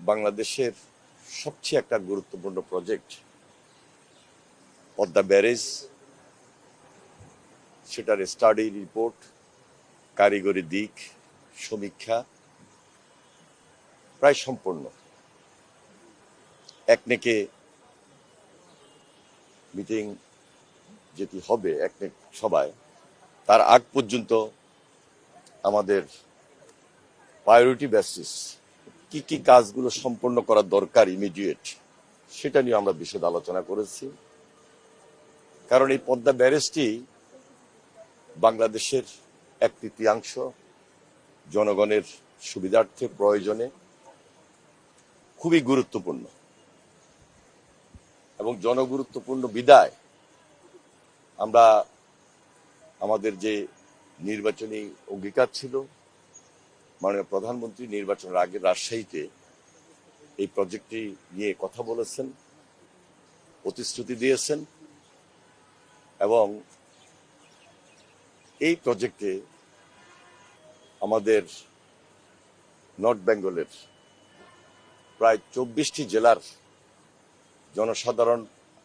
বাংলাদেশের সবচেয়ে একটা গুরুত্বপূর্ণ প্রজেক্ট পদ্মা ব্যারেজ, সেটার স্টাডি রিপোর্ট, কারিগরি দিক সমীক্ষা প্রায় সম্পূর্ণ। একনেকে মিটিং যেটি হবে, একনেক সভায়, তার আগ পর্যন্ত আমাদের প্রায়োরিটি বেসিস কি কি কাজগুলো সম্পন্ন করা দরকার ইমিডিয়েট, সেটা নিয়ে আমরা বিশদ আলোচনা করেছি। কারণ এই পদ্মা ব্যারেজটি বাংলাদেশের 1/3 জনগণের সুবিধার্থে প্রয়োজনে খুবই গুরুত্বপূর্ণ এবং জনগুরুত্বপূর্ণ বিদায় আমরা আমাদের যে নির্বাচনী অঙ্গীকার ছিল, মাননীয় প্রধানমন্ত্রী নির্বাচনের আগে রাজশাহীতে এই প্রজেক্টটি নিয়ে কথা বলেছেন, প্রতিশ্রুতি দিয়েছেন এবং এই প্রজেক্টে আমাদের নর্থ বেঙ্গলের প্রায় 24টি জেলার জনসাধারণ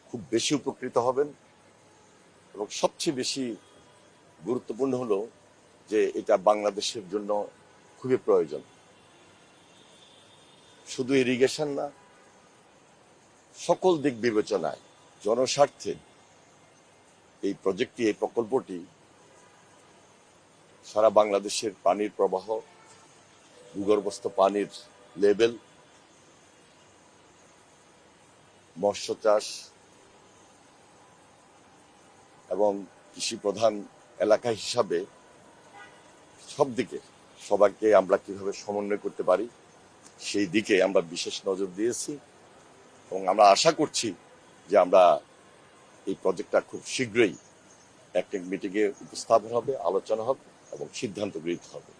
খুব বেশি উপকৃত হবেন এবং সবচেয়ে বেশি গুরুত্বপূর্ণ হলো যে এটা বাংলাদেশের জন্য খুবই প্রয়োজন। শুধু ইরিগেশন না, সকল দিক বিবেচনায় জনস্বার্থে এই প্রজেক্টটি, এই প্রকল্পটি সারা বাংলাদেশের পানির প্রবাহ, ভূগর্ভস্থ পানির লেভেল, মৎস্য চাষ এবং কৃষি প্রধান এলাকা হিসাবে সব দিকে সবাইকে আমরা কিভাবে সমন্বয় করতে পারি সেই দিকে আমরা বিশেষ নজর দিয়েছি এবং আমরা আশা করছি যে আমরা এই প্রজেক্টটা খুব শীঘ্রই একটা মিটিংয়ে উপস্থাপন হবে, আলোচনা হবে এবং সিদ্ধান্ত গৃহীত হবে।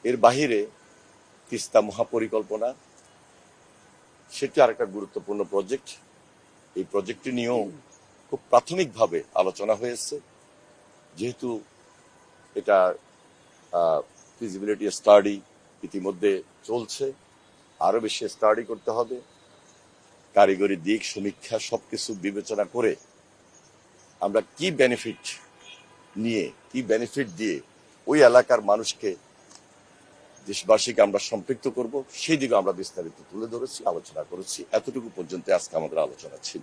এর বাহিরে তিস্তা মহাপরিকল্পনা, সেটি আরেকটা গুরুত্বপূর্ণ প্রজেক্ট। এই প্রজেক্টটি নিয়েও খুব প্রাথমিকভাবে আলোচনা হয়েছে, যেহেতু এটা ফিজিবিলিটি স্টাডি ইতিমধ্যে চলছে, আরো বেশি স্টাডি করতে হবে, কারিগরি দিক সমীক্ষা সবকিছু বিবেচনা করে আমরা কি বেনিফিট নিয়ে, কি বেনিফিট দিয়ে ওই এলাকার মানুষকে, দেশবাসীকে আমরা সম্পৃক্ত করব, সেই দিকে আমরা বিস্তারিত তুলে ধরেছি, আলোচনা করেছি। এতটুকু পর্যন্ত আজকে আমাদের আলোচনা ছিল।